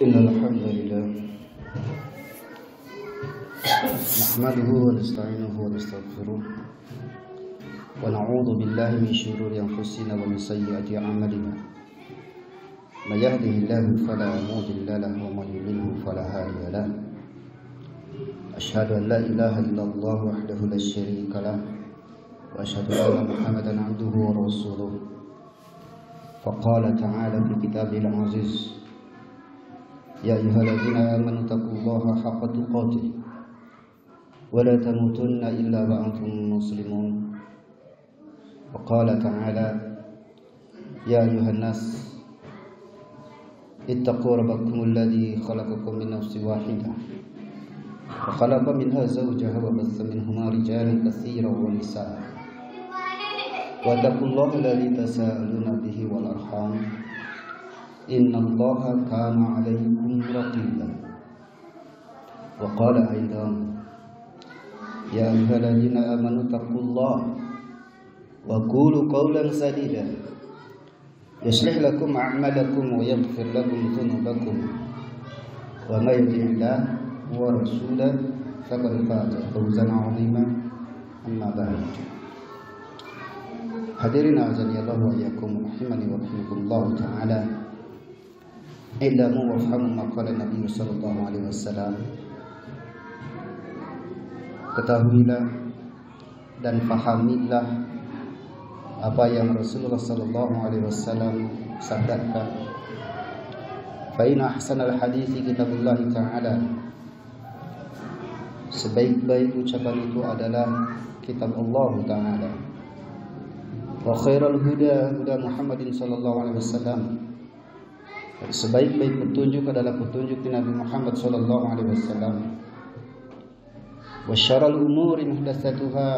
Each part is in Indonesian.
إن الحمد لله نحمده ونستعينه ونستغفره ونعوذ بالله من شرور أنفسنا ومن سيئات أعمالنا من يهده الله فلا مضل له ومن يضلل فلا هادي له أشهد أن لا إله إلا الله وحده لا شريك له وأشهد أن محمدا عبده ورسوله فقال تعالى في كتابه العزيز يا أيها الذين آمنوا اتقوا الله حق تقاته ولا تموتن إلا وأنتم مسلمون وقال تعالى يا أيها الناس اتقوا ربكم الذي خلقكم من نفس واحدة وخلق منها زوجها وبث منهما رجالا كثيرا ونساء واتقوا الله الذي تساءلون به والأرحام إن الله كان عليكم رقيبا وقال أيضا يا أيها الذين آمنوا اتقوا الله وقولوا قولا سديدا يصلح لكم أعمالكم ويغفر لكم ذنوبكم ومن يطع الله ورسوله فقد فاز فوزا عظيما أما بعد. Hadirin azani Allah wa iyyakum rahimani wa rahimakumullah taala. Ilmu wa fahamu maqala Nabi sallallahu alaihi wasallam. Ketahuilah dan fahamilah apa yang Rasulullah sallallahu alaihi wasallam sabdakan. Fa inna ahsanal hadithi kitabullah taala. Sebaik-baik ucapan itu adalah kitab Allah taala. Wa khairal huda huda Muhammadin sallallahu alaihi wasallam. Sebaik-baik petunjuk adalah petunjuk Nabi Muhammad sallallahu alaihi wasallam. Wa syarrul umuri muhdatsatuha,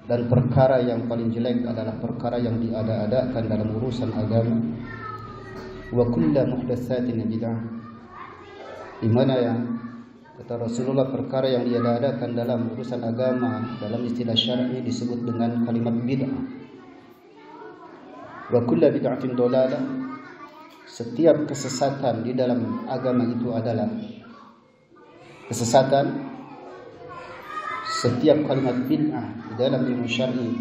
dan perkara yang paling jelek adalah perkara yang diada-adakan dalam urusan agama. Wa kullu muhdatsatin bid'ah, di mana yang kata Rasulullah perkara yang diada-adakan dalam urusan agama dalam istilah syar'i disebut dengan kalimat bid'ah. Wa kullu bid'atin dhalalah, setiap kesesatan di dalam agama itu adalah kesesatan. Setiap kalimat bid'ah di dalam ilmu syar'i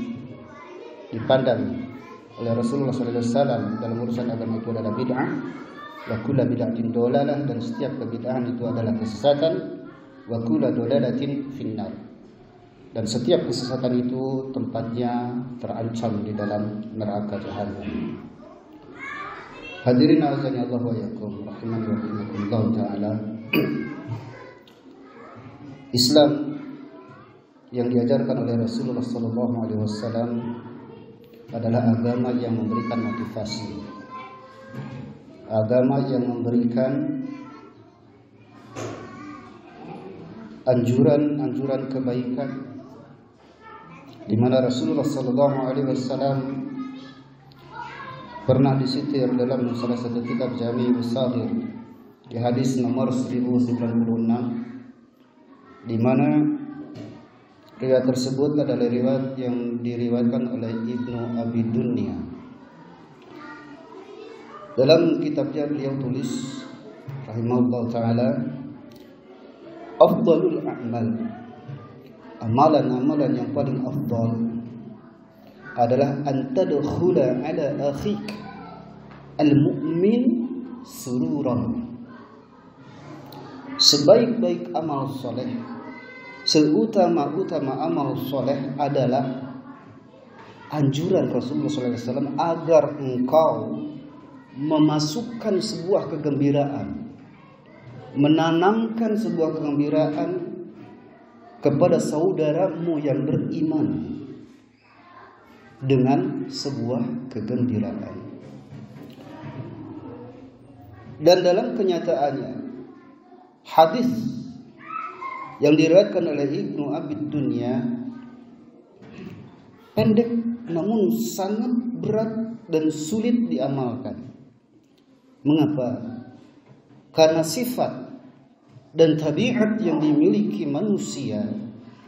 dipandang oleh Rasulullah sallallahu alaihi wasallam dalam urusan agama itu adalah bid'ah. Wa kullu bid'atin dhalalah, dan setiap kebid'ahan itu adalah kesesatan. Wa kullu dhalalatin finnar, dan setiap kesesatan itu tempatnya terancam di dalam neraka jahanam. Hadirin azani Allah wa iyyakum rahimani wa rahimakumullah taala. Islam yang diajarkan oleh Rasulullah sallallahu alaihi wasallam adalah agama yang memberikan motivasi, agama yang memberikan anjuran-anjuran kebaikan, di mana Rasulullah sallallahu alaihi wasallam pernah disitir dalam salah satu kitab Jami'us Saghir di hadis nomor 1096, di mana riwayat tersebut adalah riwayat yang diriwayatkan oleh Ibnu Abi Dunya. Dalam kitabnya beliau tulis rahimahullah taala, afdalul a'mal, amalan-amalan yang paling afdal adalah antadkhula ala akhik al-mu'min sururan. Sebaik-baik amal soleh, seutama-utama amal soleh adalah anjuran Rasulullah SAW agar engkau memasukkan sebuah kegembiraan, menanamkan sebuah kegembiraan kepada saudaramu yang beriman dengan sebuah kegembiraan. Dan dalam kenyataannya, hadis yang diriwayatkan oleh Ibnu Abi Dunya pendek namun sangat berat dan sulit diamalkan. Mengapa? Karena sifat dan tabiat yang dimiliki manusia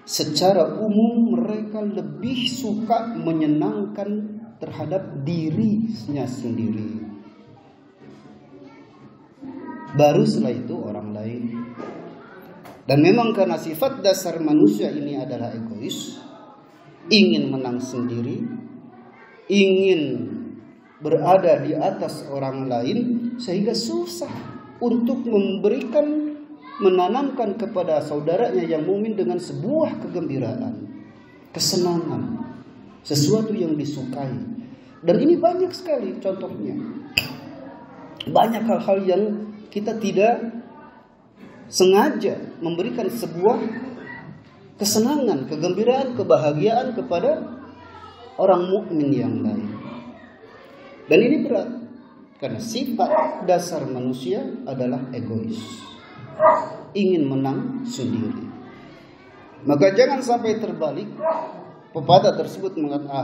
secara umum mereka lebih suka menyenangkan terhadap dirinya sendiri. baru setelah itu orang lain. Dan memang karena sifat dasar manusia ini adalah egois, ingin menang sendiri, ingin berada di atas orang lain, sehingga susah untuk menanamkan kepada saudaranya yang mukmin dengan sebuah kegembiraan, kesenangan, sesuatu yang disukai. Dan ini banyak sekali contohnya. Banyak hal-hal yang kita tidak sengaja memberikan sebuah kesenangan, kegembiraan, kebahagiaan kepada orang mukmin yang lain. Dan ini berat karena sifat dasar manusia adalah egois, ingin menang sendiri. Maka jangan sampai terbalik. Pepatah tersebut,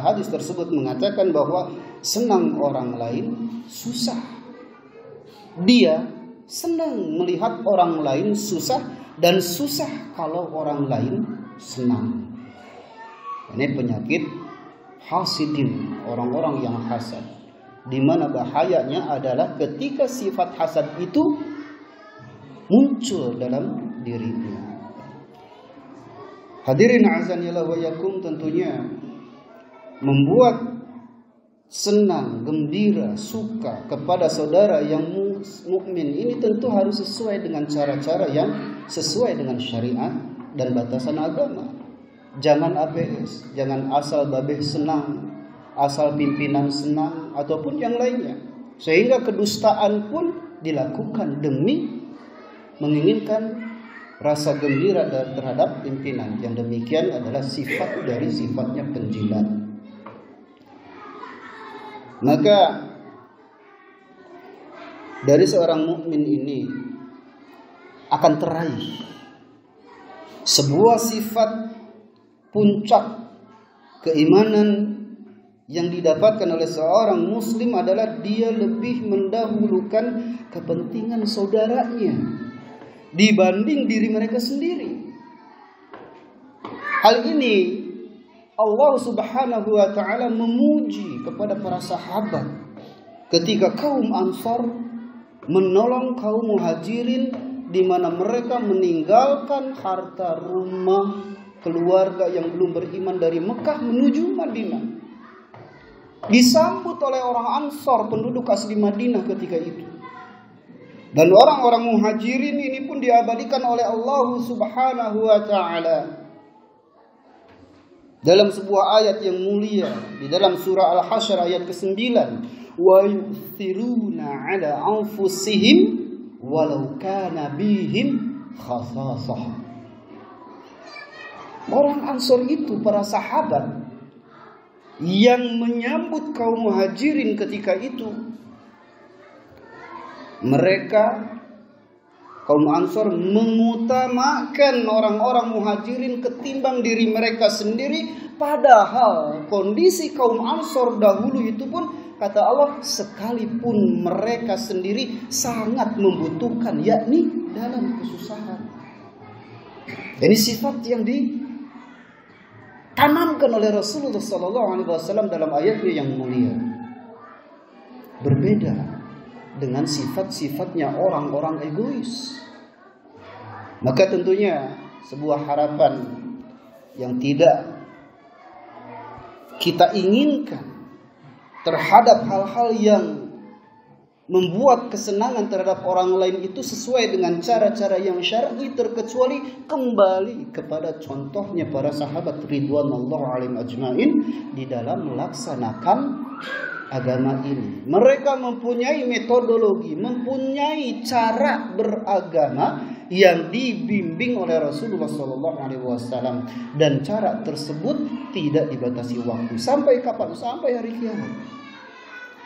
hadis tersebut mengatakan bahwa senang orang lain susah. Dia senang melihat orang lain susah, dan susah kalau orang lain senang. Ini penyakit hasidin, orang-orang yang hasad. Di mana bahayanya adalah ketika sifat hasad itu muncul dalam dirinya. Hadirin azanillah wa yakum, tentunya membuat senang, gembira, suka kepada saudara yang mukmin ini tentu harus sesuai dengan cara-cara yang sesuai dengan syariat dan batasan agama. Jangan ABS, jangan asal babeh senang, asal pimpinan senang, ataupun yang lainnya. Sehingga kedustaan pun dilakukan demi menginginkan rasa gembira terhadap pimpinan. Yang demikian adalah sifat dari sifatnya penjilat. Maka dari seorang mukmin ini akan teraih sebuah sifat puncak keimanan yang didapatkan oleh seorang muslim adalah dia lebih mendahulukan kepentingan saudaranya dibanding diri mereka sendiri. Hal ini Allah Subhanahu wa ta'ala memuji kepada para sahabat ketika kaum Ansar menolong kaum Muhajirin, di mana mereka meninggalkan harta rumah, keluarga yang belum beriman dari Mekah menuju Madinah. Disambut oleh orang Ansar, penduduk asli Madinah ketika itu. Dan orang-orang Muhajirin ini pun diabadikan oleh Allah Subhanahu wa ta'ala dalam sebuah ayat yang mulia di dalam surah Al-Hasyr ayat ke-9, wa yu'thiruna 'ala anfusihim walau kana bihim khasasah. Orang Ansor itu para sahabat yang menyambut kaum Muhajirin ketika itu, mereka kaum Ansor mengutamakan orang-orang Muhajirin ketimbang diri mereka sendiri. Padahal kondisi kaum Ansor dahulu itu pun, kata Allah, sekalipun mereka sendiri sangat membutuhkan, yakni dalam kesusahan. Ini sifat yang ditanamkan oleh Rasulullah SAW dalam ayatnya yang mulia. Berbeda dengan sifat-sifatnya orang-orang egois. Maka tentunya sebuah harapan yang tidak kita inginkan terhadap hal-hal yang membuat kesenangan terhadap orang lain itu sesuai dengan cara-cara yang syar'i, terkecuali kembali kepada contohnya para sahabat ridwanullah alaihim ajmain di dalam melaksanakan agama ini. Mereka mempunyai metodologi, mempunyai cara beragama yang dibimbing oleh Rasulullah SAW, dan cara tersebut tidak dibatasi waktu. Sampai kapan? Sampai hari kiamat.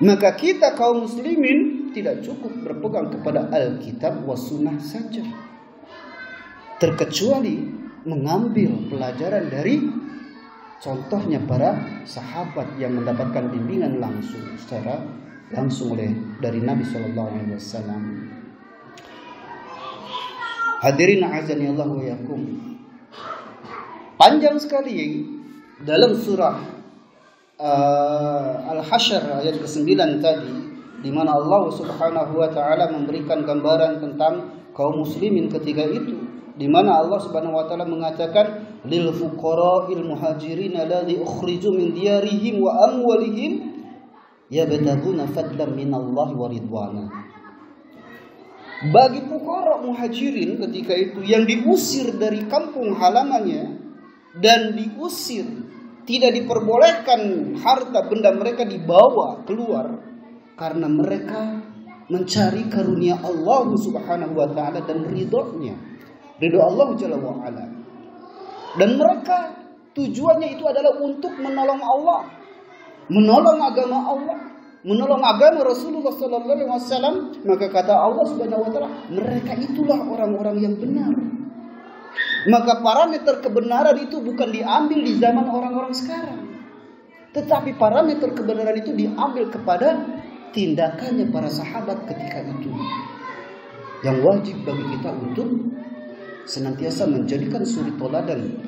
Maka kita kaum muslimin tidak cukup berpegang kepada Alkitab wa Sunnah saja, terkecuali mengambil pelajaran dari contohnya para sahabat yang mendapatkan bimbingan secara langsung dari Nabi SAW. Hadirin azani Allah wa yakum. Panjang sekali dalam surah Al-Hasyr ayat ke-9 tadi di mana Allah Subhanahu wa taala memberikan gambaran tentang kaum muslimin ketika itu, di mana Allah Subhanahu wa taala mengatakan lil fuqara'il muhajirin alladzi ukhriju min diyarihim wa amwalihim yabtaguna fadlan minallahi wa ridwana. Bagi fuqara muhajirin ketika itu yang diusir dari kampung halamannya dan diusir, tidak diperbolehkan harta benda mereka dibawa keluar karena mereka mencari karunia Allah Subhanahu wa taala dan ridhonya, ridho Allah Jalla wa ala. Dan mereka tujuannya itu adalah untuk menolong Allah, menolong agama Allah, menolong agama Rasulullah sallallahu alaihi wasallam. Maka kata Allah Subhanahu wa taala, mereka itulah orang-orang yang benar. Maka parameter kebenaran itu bukan diambil di zaman orang-orang sekarang, tetapi parameter kebenaran itu diambil kepada tindakannya para sahabat ketika itu, yang wajib bagi kita untuk senantiasa menjadikan suri teladan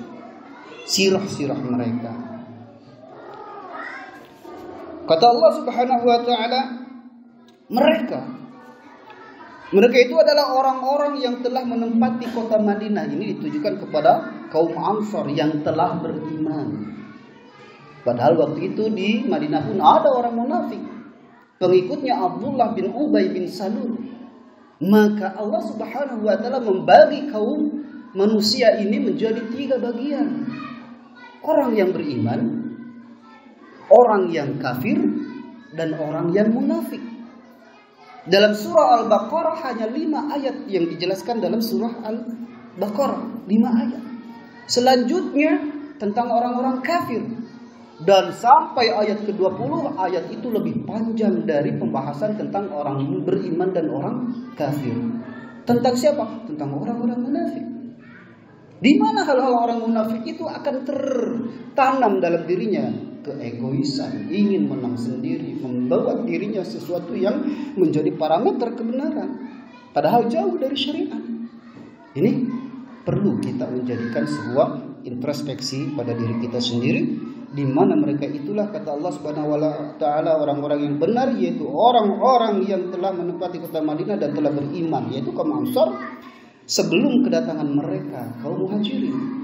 sirah-sirah mereka. Kata Allah Subhanahu wa taala, mereka itu adalah orang-orang yang telah menempati kota Madinah. Ini ditujukan kepada kaum Ansar yang telah beriman. Padahal waktu itu di Madinah pun ada orang munafik, pengikutnya Abdullah bin Ubay bin Salul. Maka Allah Subhanahu wa taala membagi kaum manusia ini menjadi 3 bagian. Orang yang beriman, orang yang kafir, dan orang yang munafik. Dalam surah Al-Baqarah hanya 5 ayat yang dijelaskan dalam surah Al-Baqarah, 5 ayat. Selanjutnya tentang orang-orang kafir. Dan sampai ayat ke-20, ayat itu lebih panjang dari pembahasan tentang orang beriman dan orang kafir. Tentang siapa? Tentang orang-orang munafik. Di mana hal-hal orang munafik itu akan tertanam dalam dirinya keegoisan, ingin menang sendiri, membawa dirinya sesuatu yang menjadi parameter kebenaran, padahal jauh dari syariat. Ini perlu kita menjadikan sebuah introspeksi pada diri kita sendiri, di mana mereka itulah kata Allah Subhanahu wa taala orang-orang yang benar, yaitu orang-orang yang telah menempati kota Madinah dan telah beriman, yaitu kaum Ansar sebelum kedatangan mereka kaum Muhajirin.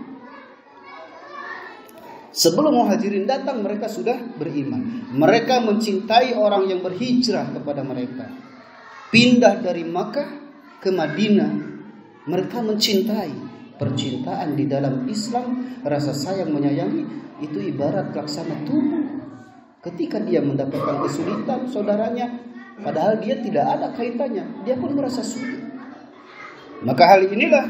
Sebelum Muhajirin datang, mereka sudah beriman. Mereka mencintai orang yang berhijrah kepada mereka, pindah dari Makkah ke Madinah. Mereka mencintai. Percintaan di dalam Islam, rasa sayang menyayangi, itu ibarat laksana tubuh. Ketika dia mendapatkan kesulitan saudaranya, padahal dia tidak ada kaitannya, dia pun merasa sulit. Maka hal inilah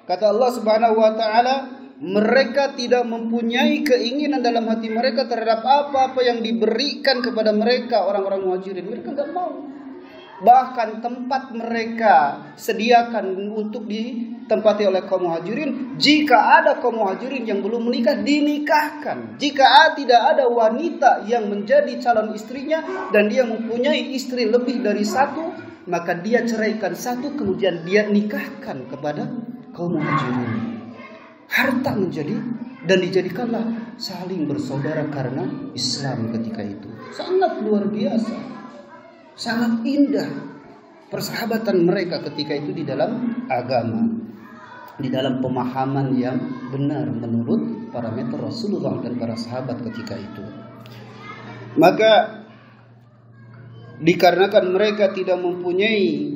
kata Allah Subhanahu wa taala, mereka tidak mempunyai keinginan dalam hati mereka terhadap apa-apa yang diberikan kepada mereka orang-orang Muhajirin. Mereka tidak mau. Bahkan tempat mereka sediakan untuk ditempati oleh kaum Muhajirin, jika ada kaum Muhajirin yang belum menikah, dinikahkan. Jika tidak ada wanita yang menjadi calon istrinya dan dia mempunyai istri lebih dari 1, maka dia ceraikan 1, kemudian dia nikahkan kepada kaum Muhajirin. Harta menjadi dan dijadikanlah saling bersaudara karena Islam ketika itu. Sangat luar biasa, sangat indah persahabatan mereka ketika itu di dalam agama, di dalam pemahaman yang benar menurut parameter Rasulullah dan para sahabat ketika itu. Maka dikarenakan mereka tidak mempunyai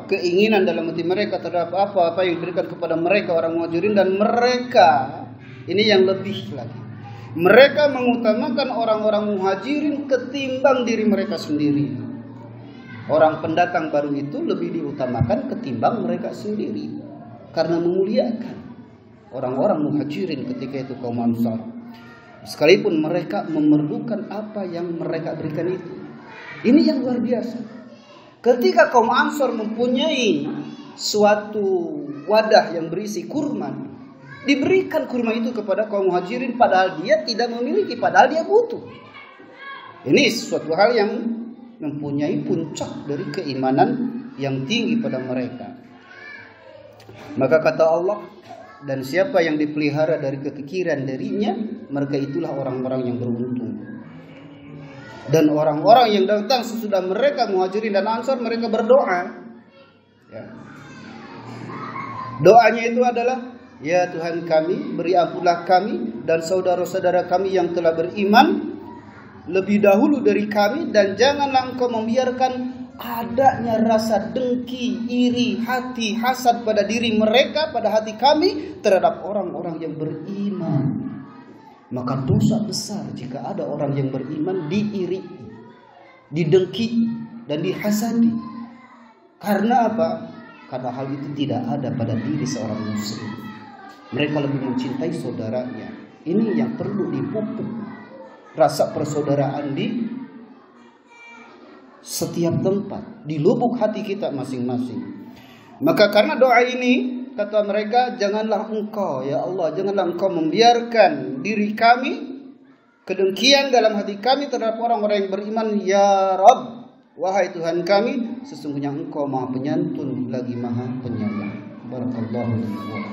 keinginan dalam hati mereka terhadap apa-apa yang diberikan kepada mereka orang Muhajirin, dan mereka ini yang lebih lagi, mereka mengutamakan orang-orang Muhajirin ketimbang diri mereka sendiri. Orang pendatang baru itu lebih diutamakan ketimbang mereka sendiri karena memuliakan orang-orang Muhajirin ketika itu kaum Ansar, sekalipun mereka memerlukan apa yang mereka berikan itu. Ini yang luar biasa. Ketika kaum Ansar mempunyai suatu wadah yang berisi kurma, diberikan kurma itu kepada kaum Muhajirin padahal dia tidak memiliki, padahal dia butuh. Ini suatu hal yang mempunyai puncak dari keimanan yang tinggi pada mereka. Maka kata Allah, dan siapa yang dipelihara dari kekikiran darinya, mereka itulah orang-orang yang beruntung. Dan orang-orang yang datang sesudah mereka Muhajirin dan Ansor, mereka berdoa. Ya. Doanya itu adalah, ya Tuhan kami, beri ampunlah kami dan saudara-saudara kami yang telah beriman lebih dahulu dari kami, dan janganlah Engkau membiarkan adanya rasa dengki, iri, hati, hasad pada diri mereka, pada hati kami terhadap orang-orang yang beriman. Maka dosa besar jika ada orang yang beriman diiri, didengki, dan dihasadi. Karena apa? Karena hal itu tidak ada pada diri seorang muslim. Mereka lebih mencintai saudaranya. Ini yang perlu dipupuk, rasa persaudaraan di setiap tempat, di lubuk hati kita masing-masing. Maka karena doa ini, kata mereka, janganlah Engkau, ya Allah, janganlah Engkau membiarkan diri kami, kedengkian dalam hati kami terhadap orang-orang yang beriman, ya Rabb, wahai Tuhan kami, sesungguhnya Engkau Maha Penyantun lagi Maha Penyayang. Barakallahu fiikum.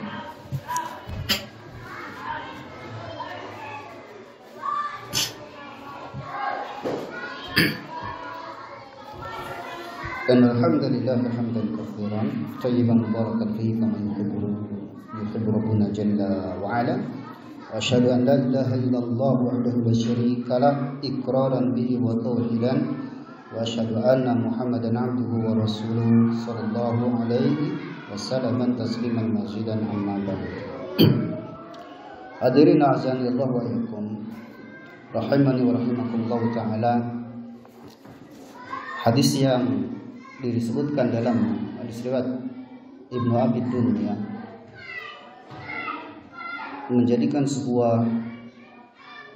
Dan alhamdulillah hamdan katsiran thayyiban mubarakan fihi kama yuhibbu rabbuna jalla wa ala. Wa asyhadu an la ilaha illallah wahdahu la syarika lah iqraran bihi wa tauhidan. Wa asyhadu anna Muhammadan abduhu wa rasuluhu sallallahu alaihi wasallam tasliman mazidan amma ba'd. Hadirin a'zani Allah wa iyyakum. Rahimani wa rahimakumullah taala. Hadis yang disebutkan dalam hadis riwayat Ibnu Abi Dunya menjadikan sebuah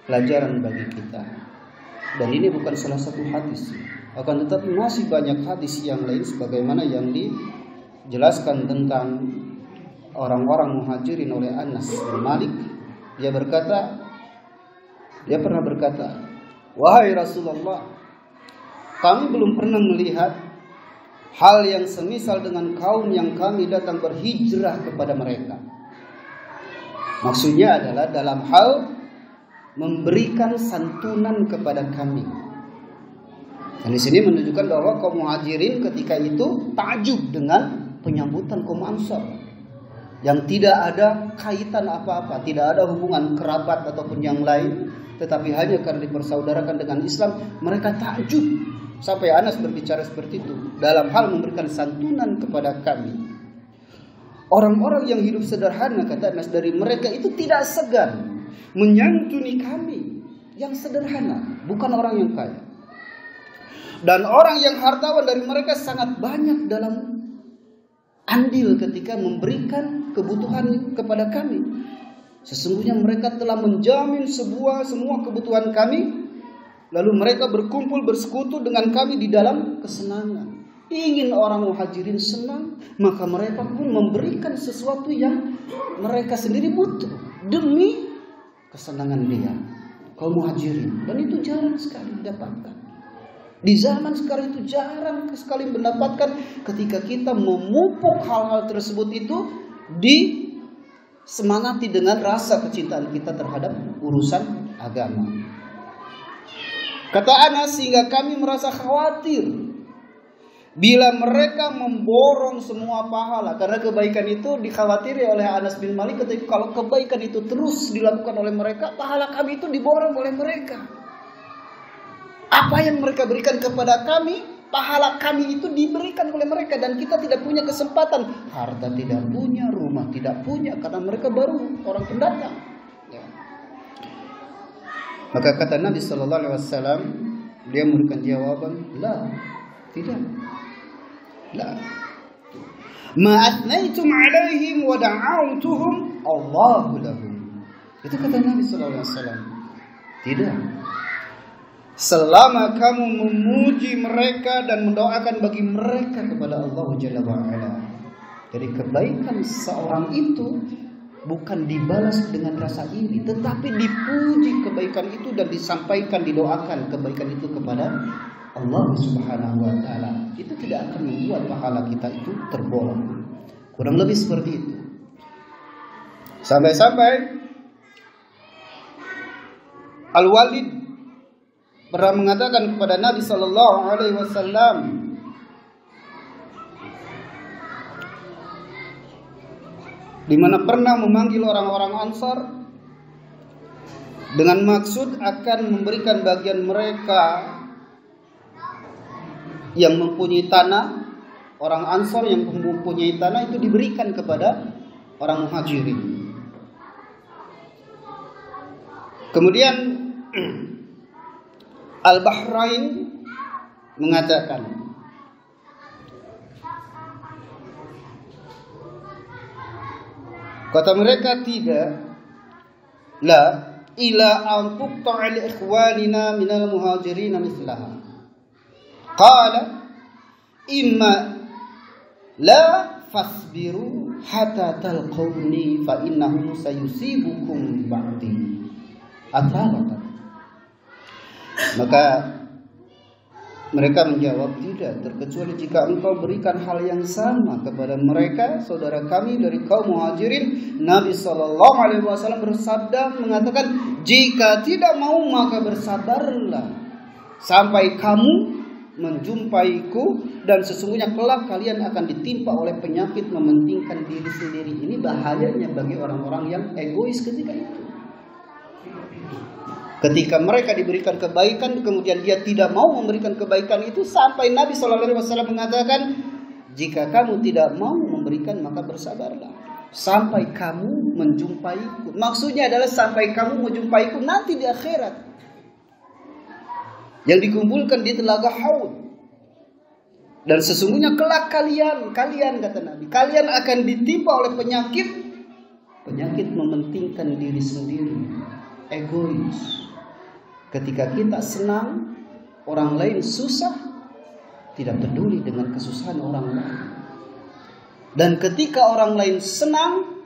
pelajaran bagi kita. Dan ini bukan salah satu hadis, akan tetapi masih banyak hadis yang lain sebagaimana yang dijelaskan tentang orang-orang Muhajirin oleh Anas bin Malik. Dia pernah berkata, wahai Rasulullah, kami belum pernah melihat hal yang semisal dengan kaum yang kami datang berhijrah kepada mereka. Maksudnya adalah dalam hal memberikan santunan kepada kami. Dan di sini menunjukkan bahwa kaum Muhajirin ketika itu takjub dengan penyambutan kaum Ansor yang tidak ada kaitan apa-apa, tidak ada hubungan kerabat ataupun yang lain, tetapi hanya karena dipersaudarakan dengan Islam, mereka takjub. Sampai Anas berbicara seperti itu dalam hal memberikan santunan kepada kami. Orang-orang yang hidup sederhana, kata Anas, dari mereka itu tidak segan menyantuni kami yang sederhana, bukan orang yang kaya. Dan orang yang hartawan dari mereka sangat banyak dalam andil ketika memberikan kebutuhan kepada kami. Sesungguhnya mereka telah menjamin semua kebutuhan kami. Lalu mereka berkumpul bersekutu dengan kami di dalam kesenangan. Ingin orang Muhajirin senang, maka mereka pun memberikan sesuatu yang mereka sendiri butuh demi kesenangan dia, kaum Muhajirin. Dan itu jarang sekali didapatkan. Di zaman sekarang itu jarang sekali mendapatkan ketika kita memupuk hal-hal tersebut itu disemangati dengan rasa kecintaan kita terhadap urusan agama. Kata Anas, sehingga kami merasa khawatir bila mereka memborong semua pahala. Karena kebaikan itu dikhawatiri oleh Anas bin Malik ketika kalau kebaikan itu terus dilakukan oleh mereka, pahala kami itu diborong oleh mereka. Apa yang mereka berikan kepada kami, pahala kami itu diberikan oleh mereka. Dan kita tidak punya kesempatan. Harta tidak punya, rumah tidak punya, karena mereka baru orang pendatang. Maka kata Nabi sallallahu alaihi wasallam, dia memberikan jawaban, la, tidak. La. Ma athnaitum alaihim wa da'awtuhum Allahu lahum. Itu kata Nabi sallallahu alaihi wasallam. Tidak. Selama kamu memuji mereka dan mendoakan bagi mereka kepada Allah Jalla wa Ala. Jadi kebaikan seorang itu bukan dibalas dengan rasa iri, tetapi dipuji kebaikan itu dan disampaikan, didoakan kebaikan itu kepada Allah Subhanahu wa taala. Itu tidak akan membuat pahala kita itu terbolong. Kurang lebih seperti itu. Sampai-sampai Al-Walid pernah mengatakan kepada Nabi Sallallahu Alaihi Wasallam, di mana pernah memanggil orang-orang Ansar dengan maksud akan memberikan bagian mereka yang mempunyai tanah. Orang Ansar yang mempunyai tanah itu diberikan kepada orang Muhajirin. Kemudian Al-Bahrain mengatakan, kata mereka, tidak, la ila an tuqta'a li ikhwanina minal muhajirin mithlaha. Qala imma la fasbiru hatta talqawni fa innahu sayusibukum ba'di atharatan. Maka mereka menjawab, tidak, terkecuali jika engkau berikan hal yang sama kepada mereka, saudara kami dari kaum Muhajirin. Nabi Sallallahu Alaihi Wasallam bersabda, mengatakan, jika tidak mau maka bersabarlah sampai kamu menjumpaiku, dan sesungguhnya kelak kalian akan ditimpa oleh penyakit mementingkan diri sendiri. Ini bahayanya bagi orang-orang yang egois ketika itu. Ketika mereka diberikan kebaikan, kemudian dia tidak mau memberikan kebaikan itu, sampai Nabi SAW mengatakan, jika kamu tidak mau memberikan maka bersabarlah sampai kamu menjumpaiku. Maksudnya adalah sampai kamu menjumpaiku nanti di akhirat, yang dikumpulkan di telaga Haud. Dan sesungguhnya kelak kalian kata Nabi, kalian akan ditimpa oleh penyakit mementingkan diri sendiri, egois. Ketika kita senang, orang lain susah, tidak peduli dengan kesusahan orang lain. Dan ketika orang lain senang,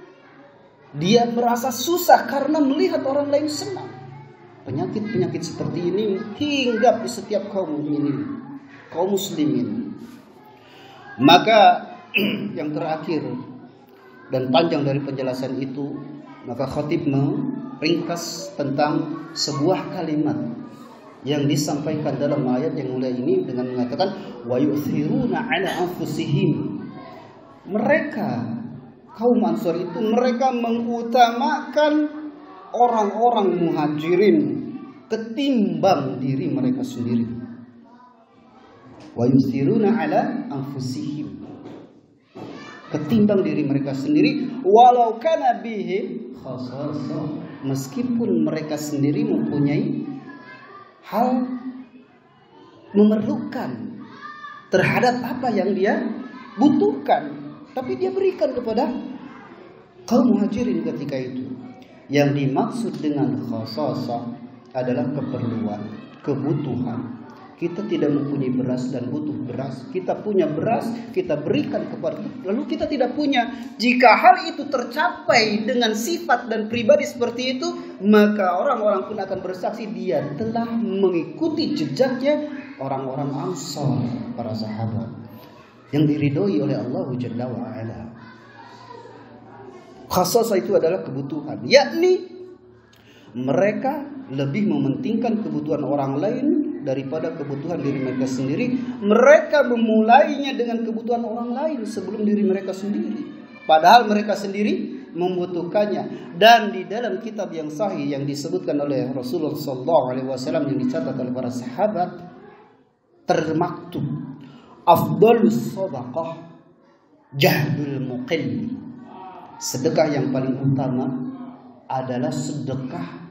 dia merasa susah karena melihat orang lain senang. Penyakit-penyakit seperti ini hinggap di setiap kaum muslimin. Maka yang terakhir dan panjang dari penjelasan itu, maka khatib ringkas tentang sebuah kalimat yang disampaikan dalam ayat yang mulia ini dengan mengatakan wa yu'thiruna 'ala anfusihim. Mereka kaum Ansar itu mereka mengutamakan orang-orang Muhajirin ketimbang diri mereka sendiri. Wa yu'thiruna 'ala anfusihim, ketimbang diri mereka sendiri, walau kana bihim khasasah, meskipun mereka sendiri mempunyai hal memerlukan terhadap apa yang dia butuhkan, tapi dia berikan kepada kaum Muhajirin ketika itu. Yang dimaksud dengan khasasah adalah keperluan, kebutuhan. Kita tidak mempunyai beras dan butuh beras. Kita punya beras, kita berikan kepada, lalu kita tidak punya. Jika hal itu tercapai dengan sifat dan pribadi seperti itu, maka orang-orang pun akan bersaksi dia telah mengikuti jejaknya orang-orang Ansar, para sahabat yang diridhoi oleh Allah Jalla wa Ala. Khasasah itu adalah kebutuhan, yakni mereka lebih mementingkan kebutuhan orang lain daripada kebutuhan diri mereka sendiri. Mereka memulainya dengan kebutuhan orang lain sebelum diri mereka sendiri, padahal mereka sendiri membutuhkannya. Dan di dalam kitab yang sahih yang disebutkan oleh Rasulullah SAW, yang dicatat oleh para sahabat, termaktub afdalus shadaqah jahdul muqilli. Sedekah yang paling utama adalah sedekah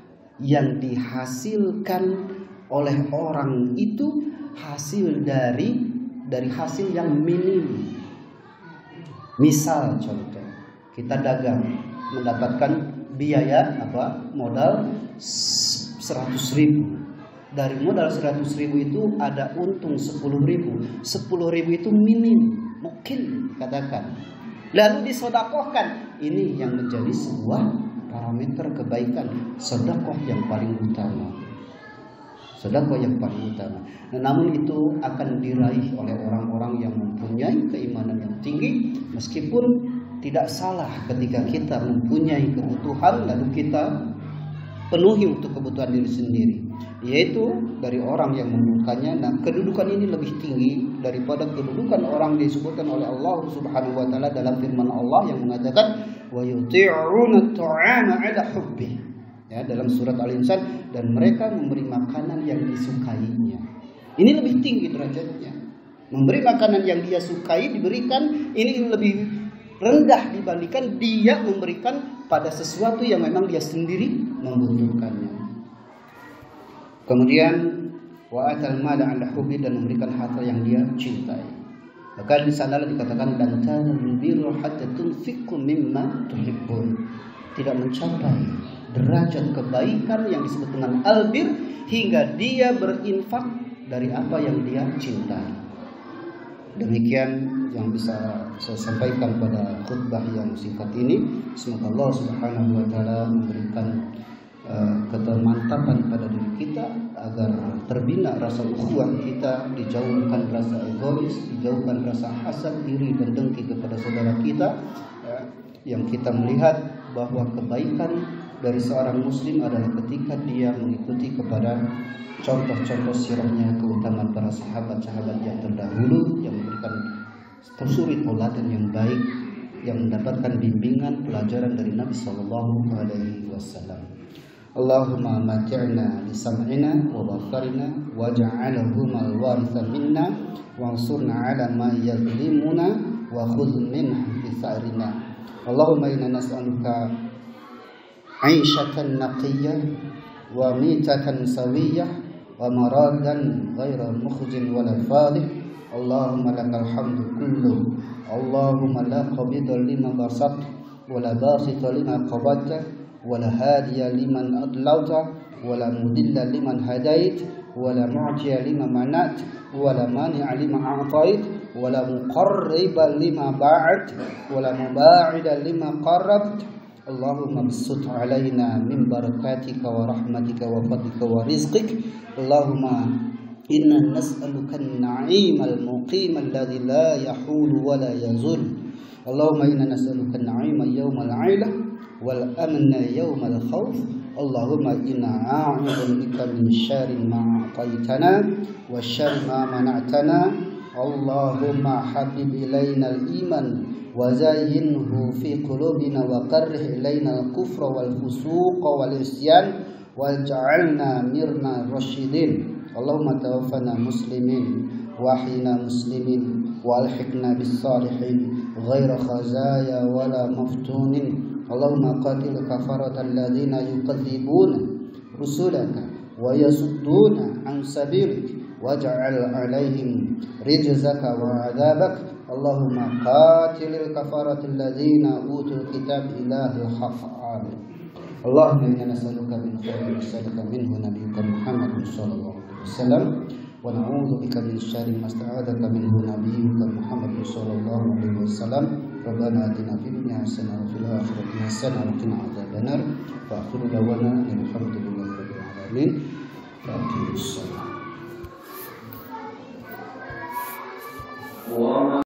yang dihasilkan oleh orang itu hasil dari hasil yang minim. Misal contoh, kita dagang mendapatkan biaya modal 100.000. Dari modal 100.000 itu ada untung 10.000. 10.000 itu minim, mungkin katakan. Lalu disedekahkan. Ini yang menjadi sebuah parameter kebaikan, sedekah yang paling utama. Sedekah yang paling utama. Namun itu akan diraih oleh orang-orang yang mempunyai keimanan yang tinggi. Meskipun tidak salah ketika kita mempunyai kebutuhan lalu kita penuhi untuk kebutuhan diri sendiri. yaitu dari orang yang membukanya. Nah, kedudukan ini lebih tinggi daripada kedudukan orang disebutkan oleh Allah Subhanahu wa taala dalam firman Allah yang mengatakan wa yuti'una at-ta'ama 'ala hubbi. Ya, dalam surat Al-Insan, dan mereka memberi makanan yang disukainya. Ini lebih tinggi derajatnya. Memberi makanan yang dia sukai diberikan, ini lebih rendah dibandingkan dia memberikan pada sesuatu yang memang dia sendiri membutuhkannya. Kemudian wa atal mala 'ala hubbi, dan memberikan harta yang dia cintai. Bahkan di sana dikatakan dan tanul birra hatta tunfiqu mimma tuhibbun. Tidak mencapai derajat kebaikan yang disebut dengan albir hingga dia berinfak dari apa yang dia cintai. Demikian yang bisa saya sampaikan pada khutbah yang singkat ini. Semoga Allah Subhanahu wa taala memberikan ketermantapan pada diri kita agar terbina rasa ukhuwah kita, dijauhkan rasa egois, dijauhkan rasa hasad, iri dan dengki kepada saudara kita, yang kita melihat bahwa kebaikan dari seorang muslim adalah ketika dia mengikuti kepada contoh-contoh sirahnya, keutamaan para sahabat-sahabat yang terdahulu yang memberikan suri tauladan yang baik, yang mendapatkan bimbingan pelajaran dari Nabi sallallahu alaihi wasallam. Allahumma mati'na li sam'ina wa basarina waj'alhuma al-waritha minna wansurna 'ala ma yadhlimuna wa khudh minhu bi sa'rina. Allahumma inna nas'aluka 'aishatan naqiyyah wa mitatan sawiyyah wa maradan ghaira mukhzin wala fadih. Allahumma lakal hamdu kulluh. Allahumma la qabida lima basat wa la basita lima qabadta ولا هادي لمن أضللت ولا مضل لمن هديت ولا معطي لما منعت ولا مانع لما أعطيت ولا مقرب لما باعت ولا مباعد لما قربت. اللهم ابسط علينا من بركاتك ورحمتك وفضلك ورزقك. اللهم إنا نسألك النعيم المقيم الذي لا يحول ولا يزول. اللهم إنا نسألك النعيم يوم العيلة والأمن يوم الخوف. اللهم إنا أعوذ بك من شر ما أعطيتنا وشر ما منعتنا. اللهم حبب إلينا الإيمان وزينه في قلوبنا وكره إلينا الكفر والفسوق والعصيان واجعلنا من الراشدين. اللهم توفنا مسلمين وأحينا مسلمين وألحقنا بالصالحين غير خزايا ولا مفتونين. اللهم قاتل كفرة الذين يكذبون رسلك ويصدون عن سبيلك واجعل عليهم رجزك وعذابك. اللهم قاتل الكفرة الذين أوتوا الكتاب إله الحق آمين. اللهم إنا نسألك من خير ما سألك منه نبيك محمد صلى الله عليه وسلم ونعوذ بك من شر ما استعاذك منه نبيك محمد صلى الله عليه وسلم. ربنا آتنا في الدنيا حسنة وفي الآخرة حسنة وقنا عذاب النار. وآخر دعوانا الحمد لله رب العالمين. فأقيموا الصلاة.